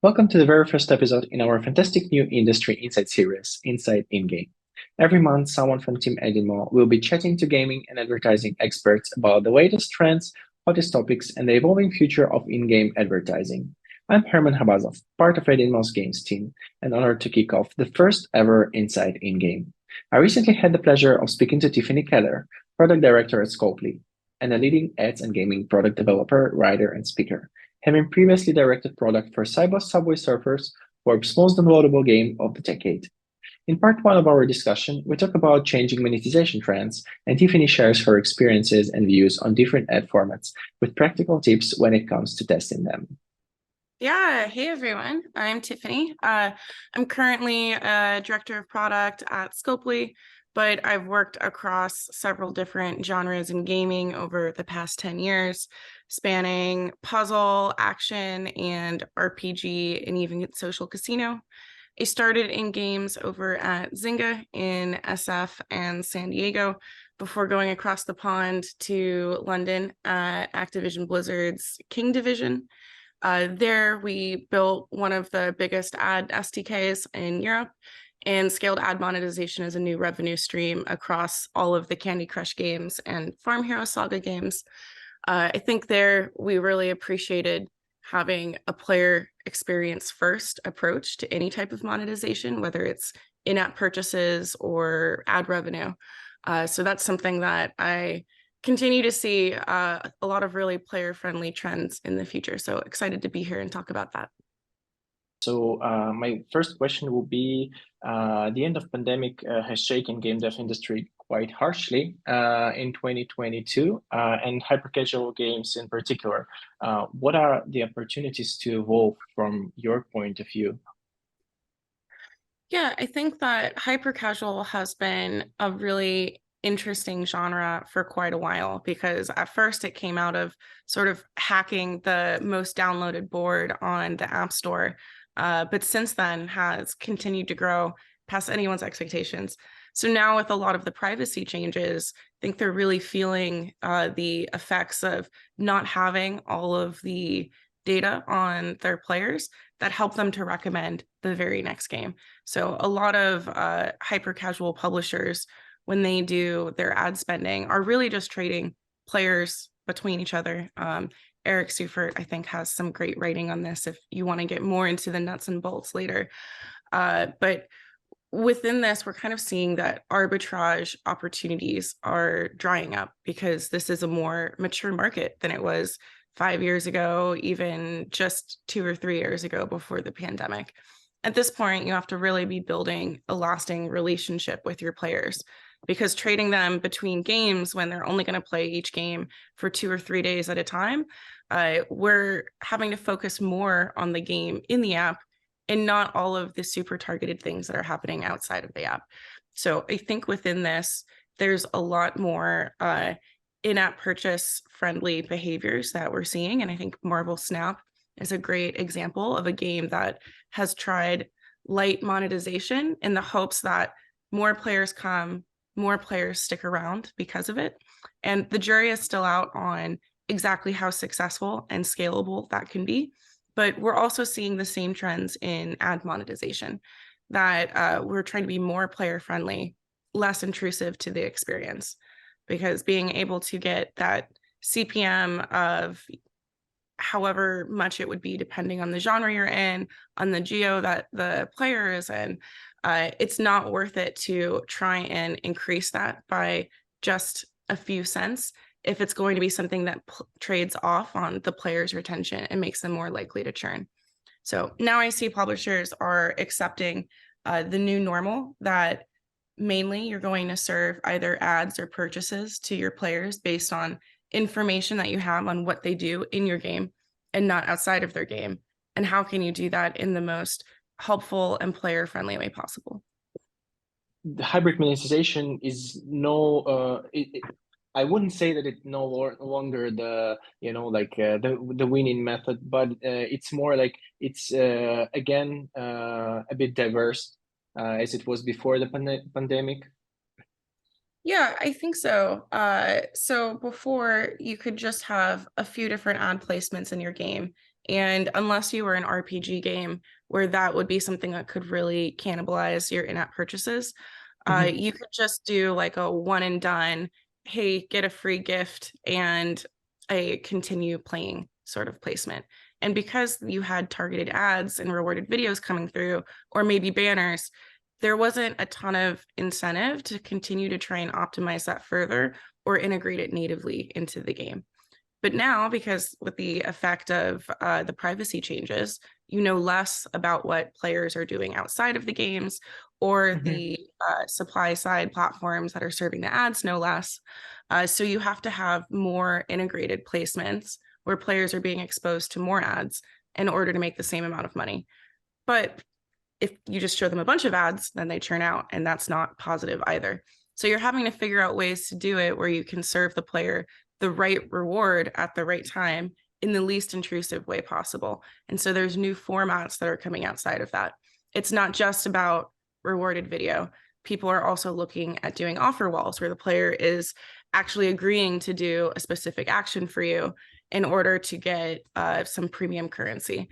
Welcome to the very first episode in our fantastic new industry insight series, Inside In-Game. Every month, someone from Team AdInMo will be chatting to gaming and advertising experts about the latest trends, hottest topics, and the evolving future of in-game advertising. I'm Herman Habazov, part of AdInMo's games team, and honored to kick off the first ever Inside In-Game. I recently had the pleasure of speaking to Tiffany Keller, product director at Scopely, and a leading ads and gaming product developer, writer, and speaker, having previously directed product for Subway Surfers, Forbes' most downloadable game of the decade. In part one of our discussion, we talk about changing monetization trends, and Tiffany shares her experiences and views on different ad formats with practical tips when it comes to testing them. Yeah, hey everyone, I'm Tiffany. I'm currently a director of product at Scopely, but I've worked across several different genres in gaming over the past 10 years, spanning puzzle, action, and RPG, and even social casino. I started in games over at Zynga in SF and San Diego before going across the pond to London at Activision Blizzard's King Division. There, we built one of the biggest ad SDKs in Europe and scaled ad monetization as a new revenue stream across all of the Candy Crush games and Farm Hero Saga games. I think there we really appreciated having a player experience first approach to any type of monetization, whether it's in-app purchases or ad revenue. So that's something that I continue to see a lot of really player-friendly trends in the future. So excited to be here and talk about that. So my first question will be, the end of pandemic has shaken game dev industry quite harshly in 2022 and hyper-casual games in particular. What are the opportunities to evolve from your point of view? Yeah, I think that hyper-casual has been a really interesting genre for quite a while because at first it came out of sort of hacking the most downloaded board on the App Store, but since then has continued to grow past anyone's expectations. So now with a lot of the privacy changes, I think they're really feeling the effects of not having all of the data on their players that help them to recommend the very next game. So a lot of hyper casual publishers, when they do their ad spending, are really just trading players between each other. Eric Seufert, I think, has some great writing on this if you want to get more into the nuts and bolts later. But within this, we're kind of seeing that arbitrage opportunities are drying up because this is a more mature market than it was 5 years ago, even just 2 or 3 years ago before the pandemic. At this point, you have to really be building a lasting relationship with your players because trading them between games when they're only going to play each game for 2 or 3 days at a time, we're having to focus more on the game in the app and not all of the super targeted things that are happening outside of the app. So I think within this, there's a lot more in-app purchase friendly behaviors that we're seeing. And I think Marble Snap is a great example of a game that has tried light monetization in the hopes that more players come, more players stick around because of it. And the jury is still out on exactly how successful and scalable that can be. But we're also seeing the same trends in ad monetization, that we're trying to be more player friendly, less intrusive to the experience, because being able to get that CPM of however much it would be depending on the genre you're in, on the geo that the player is in, it's not worth it to try and increase that by just a few cents if it's going to be something that trades off on the player's retention and makes them more likely to churn. So now I see publishers are accepting the new normal that mainly you're going to serve either ads or purchases to your players based on information that you have on what they do in your game and not outside of their game. And how can you do that in the most helpful and player-friendly way possible? The hybrid monetization is I wouldn't say that it no longer the winning method, but it's more like it's again a bit diverse as it was before the pandemic. Yeah, I think so. So before you could just have a few different ad placements in your game. And unless you were an RPG game where that would be something that could really cannibalize your in-app purchases, Mhm. you could just do like a one and done, hey, get a free gift and a continue playing sort of placement. And because you had targeted ads and rewarded videos coming through, or maybe banners, there wasn't a ton of incentive to continue to try and optimize that further or integrate it natively into the game. But now, because with the effect of the privacy changes, you know less about what players are doing outside of the games, or Mhm. the supply side platforms that are serving the ads know less. So you have to have more integrated placements where players are being exposed to more ads in order to make the same amount of money. But if you just show them a bunch of ads, then they churn out, and that's not positive either. So you're having to figure out ways to do it where you can serve the player the right reward at the right time in the least intrusive way possible. And so there's new formats that are coming outside of that. It's not just about rewarded video. People are also looking at doing offer walls where the player is actually agreeing to do a specific action for you in order to get some premium currency.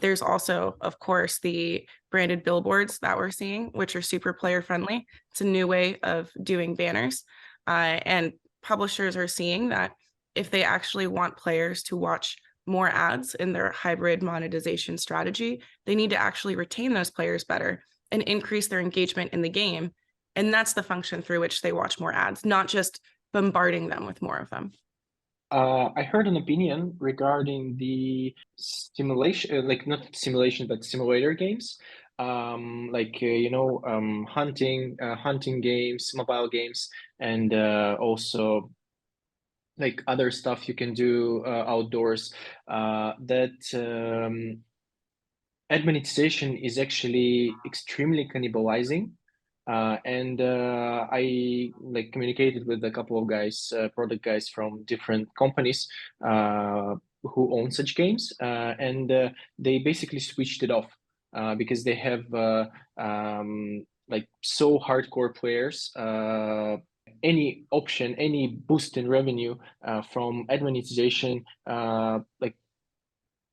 There's also, of course, the branded billboards that we're seeing, which are super player friendly. It's a new way of doing banners. And publishers are seeing that if they actually want players to watch more ads in their hybrid monetization strategy, they need to actually retain those players better and increase their engagement in the game. And that's the function through which they watch more ads, not just bombarding them with more of them. I heard an opinion regarding the simulation, like not simulation, but simulator games, hunting games, mobile games, and also like other stuff you can do outdoors. That ad monetization is actually extremely cannibalizing. And I like communicated with a couple of guys, product guys from different companies who own such games, and they basically switched it off because they have like so hardcore players. Any option, any boost in revenue from ad monetization, like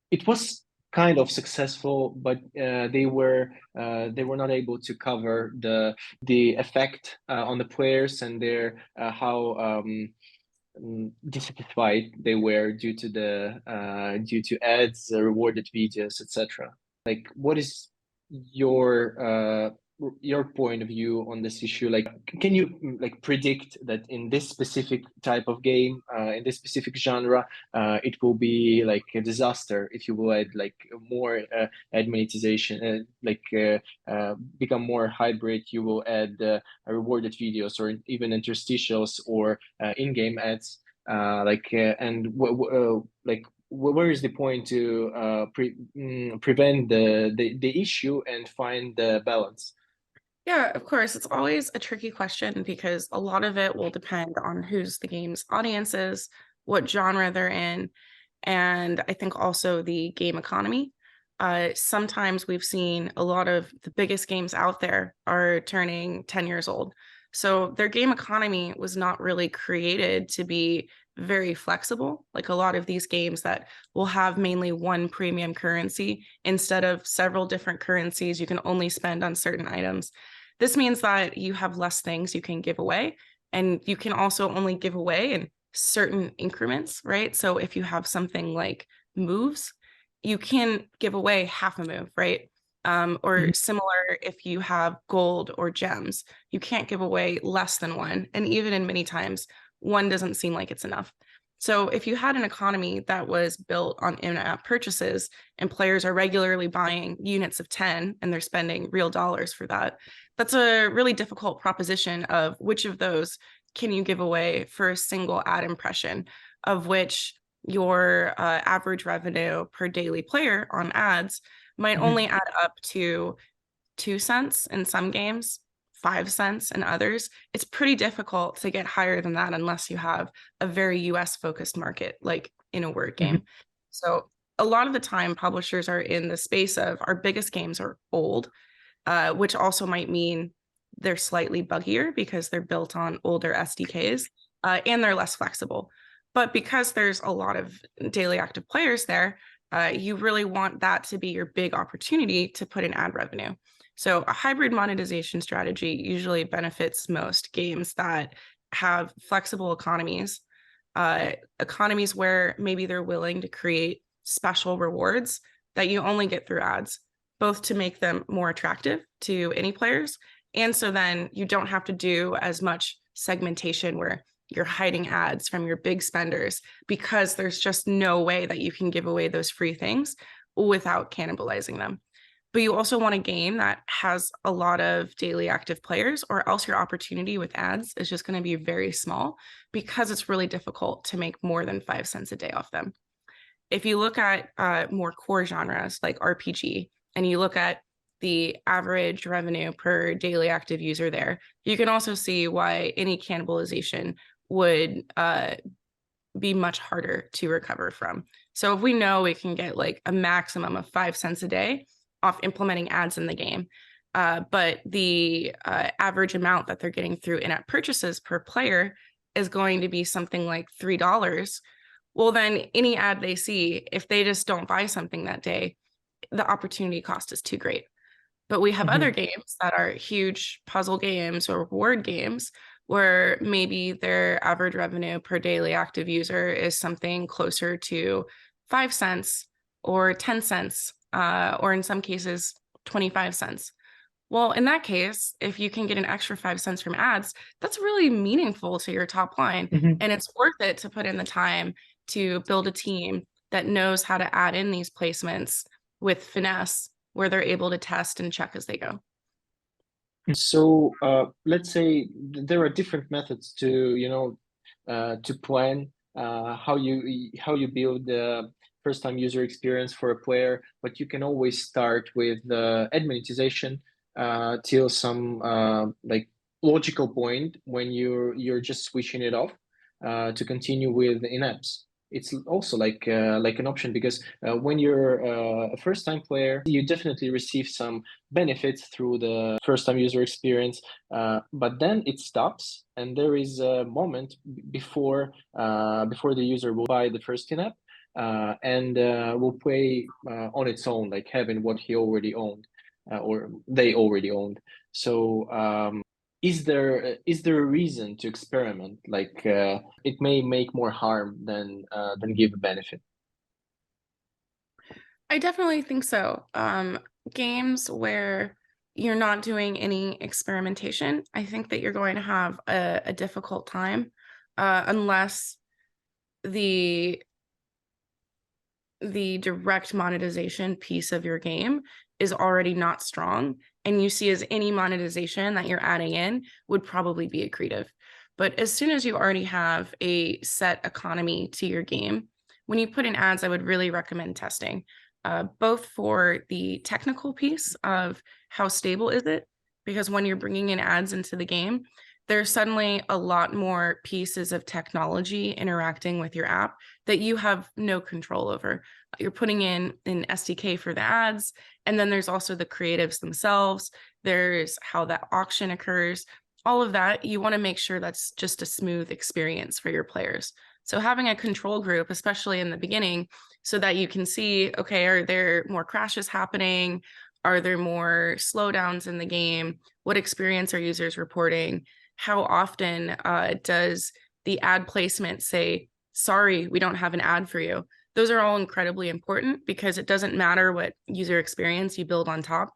it was kind of successful, but they were not able to cover the effect on the players and their how dissatisfied they were due to the due to ads, rewarded videos, etc. Like, what is your point of view on this issue? Like, can you like predict that in this specific type of game, in this specific genre, it will be like a disaster if you will add like more ad monetization, become more hybrid? You will add rewarded videos or even interstitials or in-game ads. Where is the point to prevent the issue and find the balance? Yeah, of course. It's always a tricky question because a lot of it will depend on who's the game's audience is, what genre they're in, and I think also the game economy. Sometimes we've seen a lot of the biggest games out there are turning 10 years old. So their game economy was not really created to be very flexible. Like a lot of these games that will have mainly one premium currency instead of several different currencies you can only spend on certain items. This means that you have less things you can give away, and you can also only give away in certain increments, right? So if you have something like moves, you can give away half a move, right? Or similar if you have gold or gems, you can't give away less than one. And even in many times, one doesn't seem like it's enough. So if you had an economy that was built on in-app purchases and players are regularly buying units of 10 and they're spending real dollars for that, that's a really difficult proposition of which of those can you give away for a single ad impression, of which your average revenue per daily player on ads might only Mhm. add up to 2 cents in some games, 5 cents in others. It's pretty difficult to get higher than that unless you have a very US focused market, like in a word Mhm. game. So a lot of the time, publishers are in the space of our biggest games are old, which also might mean they're slightly buggier because they're built on older SDKs, and they're less flexible. But because there's a lot of daily active players there, you really want that to be your big opportunity to put in ad revenue. So a hybrid monetization strategy usually benefits most games that have flexible economies, economies where maybe they're willing to create special rewards that you only get through ads, both to make them more attractive to any players. And so then you don't have to do as much segmentation where you're hiding ads from your big spenders, because there's just no way that you can give away those free things without cannibalizing them. But you also want a game that has a lot of daily active players, or else your opportunity with ads is just going to be very small, because it's really difficult to make more than 5 cents a day off them. If you look at more core genres like RPG, and you look at the average revenue per daily active user there, you can also see why any cannibalization would be much harder to recover from. So if we know we can get like a maximum of 5 cents a day off implementing ads in the game, but the average amount that they're getting through in-app purchases per player is going to be something like $3, well, then any ad they see, if they just don't buy something that day, the opportunity cost is too great. But we have other games that are huge puzzle games or word games where maybe their average revenue per daily active user is something closer to 5 cents or 10 cents, or in some cases, 25 cents. Well, in that case, if you can get an extra 5 cents from ads, that's really meaningful to your top line. And it's worth it to put in the time to build a team that knows how to add in these placements with finesse, where they're able to test and check as they go. So let's say there are different methods to to plan how you build the first time user experience for a player, but you can always start with ad monetization till some like logical point when you're just switching it off to continue with in-apps. It's also like an option, because when you're a first time player, you definitely receive some benefits through the first time user experience, but then it stops, and there is a moment before the user will buy the first in-app and will play on its own, like having what he already owned or they already owned. So is there a reason to experiment? Like it may make more harm than give a benefit. I definitely think so. Games where you're not doing any experimentation, I think that you're going to have a difficult time unless the direct monetization piece of your game is already not strong, and you see as any monetization that you're adding in would probably be accretive. But as soon as you already have a set economy to your game, when you put in ads, I would really recommend testing, both for the technical piece of how stable is it, because when you're bringing in ads into the game, there's suddenly a lot more pieces of technology interacting with your app that you have no control over. You're putting in an SDK for the ads, and then there's also the creatives themselves. There's how that auction occurs. All of that, you want to make sure that's just a smooth experience for your players. So having a control group, especially in the beginning, so that you can see, okay, are there more crashes happening? Are there more slowdowns in the game? What experience are users reporting? How often does the ad placement say, sorry, we don't have an ad for you? Those are all incredibly important, because it doesn't matter what user experience you build on top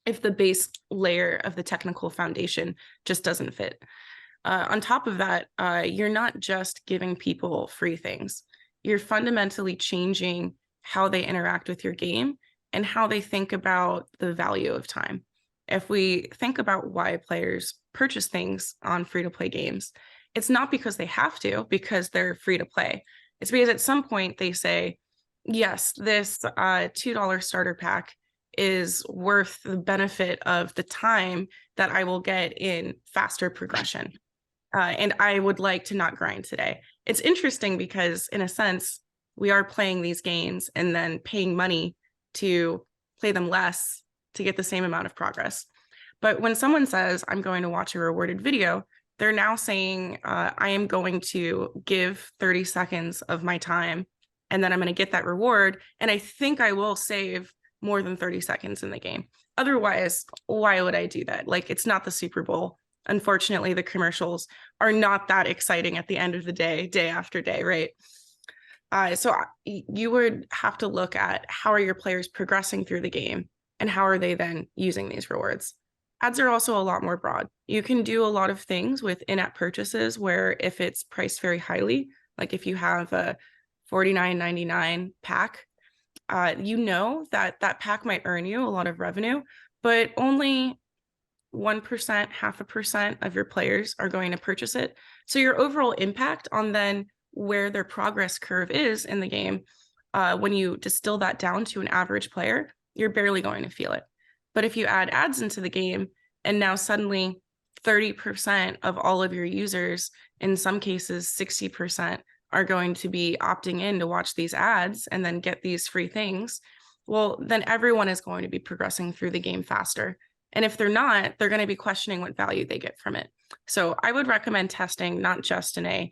if the base layer of the technical foundation just doesn't fit. On top of that, you're not just giving people free things. You're fundamentally changing how they interact with your game and how they think about the value of time. If we think about why players purchase things on free-to-play games, it's not because they have to, because they're free to play. It's because at some point they say, yes, this $2 starter pack is worth the benefit of the time that I will get in faster progression. And I would like to not grind today. It's interesting because, in a sense, we are playing these games and then paying money to play them less to get the same amount of progress. But when someone says, I'm going to watch a rewarded video, they're now saying, I am going to give 30 seconds of my time, and then I'm going to get that reward. And I think I will save more than 30 seconds in the game. Otherwise, why would I do that? Like, it's not the Super Bowl. Unfortunately, the commercials are not that exciting at the end of the day, day after day, right? So you would have to look at how are your players progressing through the game and how are they then using these rewards. Ads are also a lot more broad. You can do a lot of things with in-app purchases where if it's priced very highly, like if you have a $49.99 pack, you know that that pack might earn you a lot of revenue, but only 1%, 0.5% of your players are going to purchase it. So your overall impact on then where their progress curve is in the game, when you distill that down to an average player, you're barely going to feel it. But if you add ads into the game, and now suddenly 30% of all of your users, in some cases 60%, are going to be opting in to watch these ads and then get these free things, well, then everyone is going to be progressing through the game faster. And if they're not, they're going to be questioning what value they get from it. So I would recommend testing not just in a,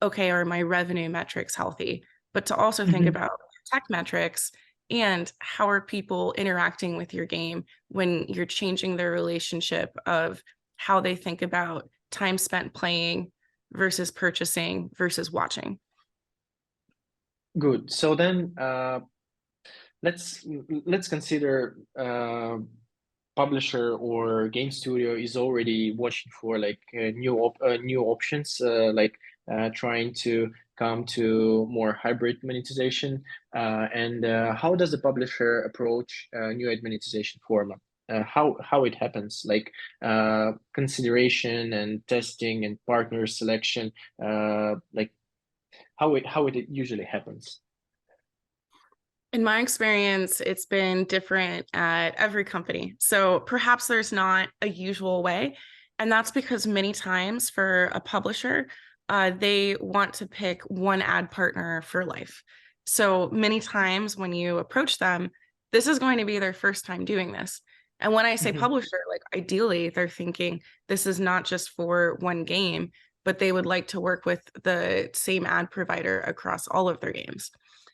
okay, are my revenue metrics healthy, but to also think about tech metrics and how are people interacting with your game when you're changing their relationship of how they think about time spent playing versus purchasing versus watching. Good. So then let's consider publisher or game studio is already watching for like new options, like trying to come to more hybrid monetization. And how does the publisher approach new ad monetization format? How it happens, like consideration and testing and partner selection, like how it usually happens. In my experience, it's been different at every company. So perhaps there's not a usual way. And that's because many times for a publisher, they want to pick one ad partner for life. So many times when you approach them, this is going to be their first time doing this. And when I say publisher, like ideally, they're thinking this is not just for one game, but they would like to work with the same ad provider across all of their games.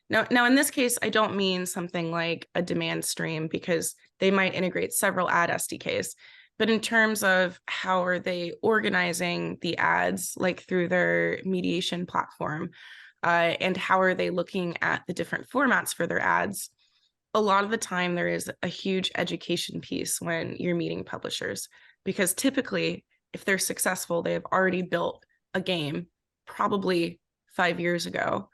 Now, in this case, I don't mean something like a demand stream because they might integrate several ad SDKs. But in terms of how are they organizing the ads, like through their mediation platform, and how are they looking at the different formats for their ads, a lot of the time there is a huge education piece when you're meeting publishers, because typically, if they're successful, they have already built a game, probably 5 years ago.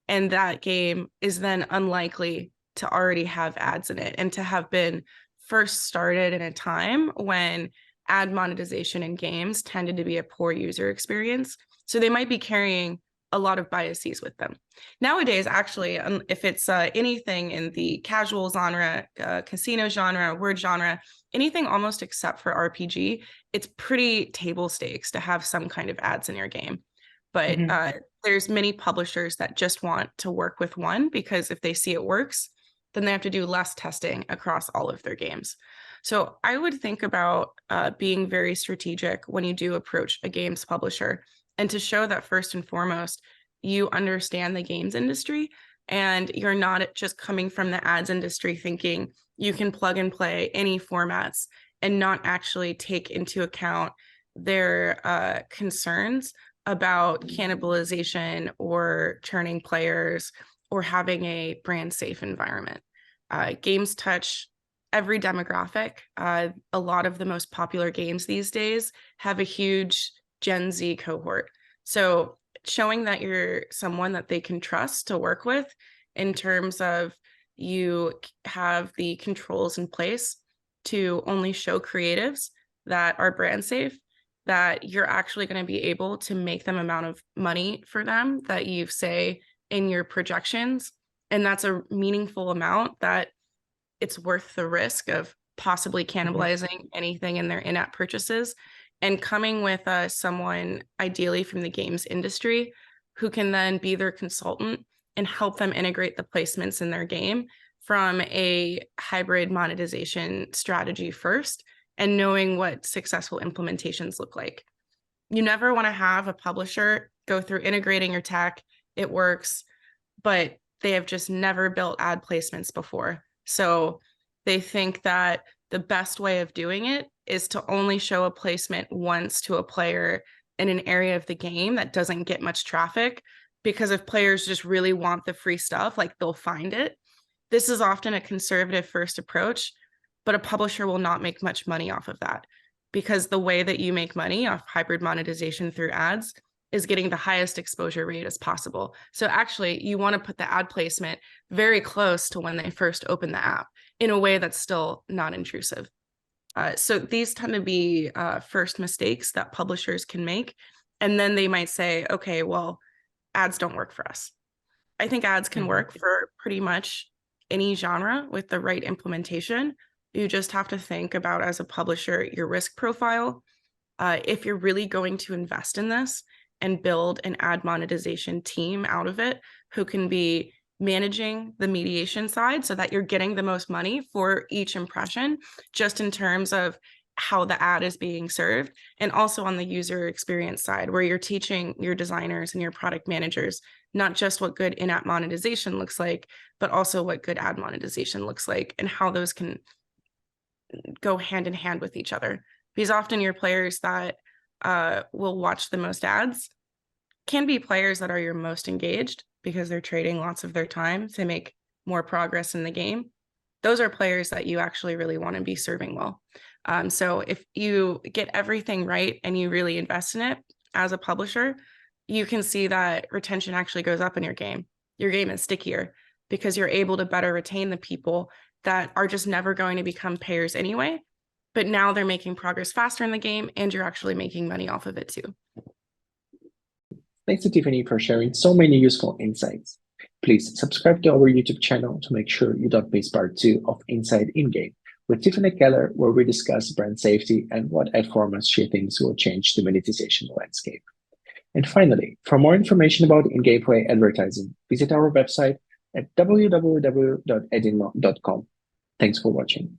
And that game is then unlikely to already have ads in it and to have been first started in a time when ad monetization in games tended to be a poor user experience. So they might be carrying a lot of biases with them. Nowadays, actually, if it's anything in the casual genre, casino genre, word genre, anything almost except for RPG, it's pretty table stakes to have some kind of ads in your game. But there's many publishers that just want to work with one because if they see it works, then they have to do less testing across all of their games. So I would think about being very strategic when you do approach a games publisher, and to show that first and foremost, you understand the games industry and you're not just coming from the ads industry thinking you can plug and play any formats and not actually take into account their concerns about cannibalization or churning players or having a brand safe environment. Games touch every demographic. A lot of the most popular games these days have a huge Gen Z cohort. So showing that you're someone that they can trust to work with in terms of you have the controls in place to only show creatives that are brand safe, that you're actually going to be able to make them amount of money for them that you say in your projections. And that's a meaningful amount that it's worth the risk of possibly cannibalizing anything in their in-app purchases. And coming with someone ideally from the games industry who can then be their consultant and help them integrate the placements in their game from a hybrid monetization strategy first, and knowing what successful implementations look like. You never want to have a publisher go through integrating your tech. It works, but they have just never built ad placements before. So they think that the best way of doing it is to only show a placement once to a player in an area of the game that doesn't get much traffic, because if players just really want the free stuff, like they'll find it. This is often a conservative first approach, but a publisher will not make much money off of that, because the way that you make money off hybrid monetization through ads is getting the highest exposure rate as possible. So actually, you want to put the ad placement very close to when they first open the app in a way that's still not intrusive. So these tend to be first mistakes that publishers can make. And then they might say, okay, well, ads don't work for us. I think ads can work for pretty much any genre with the right implementation. You just have to think about, as a publisher, your risk profile. If you're really going to invest in this and build an ad monetization team out of it who can be managing the mediation side so that you're getting the most money for each impression, just in terms of how the ad is being served, and also on the user experience side, where you're teaching your designers and your product managers not just what good in-app monetization looks like, but also what good ad monetization looks like and how those can go hand in hand with each other. Because often your players that will watch the most ads can be players that are your most engaged, because they're trading lots of their time to make more progress in the game. Those are players that you actually really want to be serving well. So if you get everything right and you really invest in it as a publisher, you can see that retention actually goes up in your game. Your game is stickier because you're able to better retain the people that are just never going to become payers anyway, but now they're making progress faster in the game and you're actually making money off of it too. Thanks to Tiffany for sharing so many useful insights. Please subscribe to our YouTube channel to make sure you don't miss part 2 of Inside In-Game with Tiffany Keller, where we discuss brand safety and what ad formats she thinks will change the monetization landscape. And finally, for more information about InGamePlay advertising, visit our website at www.adinmo.com. Thanks for watching.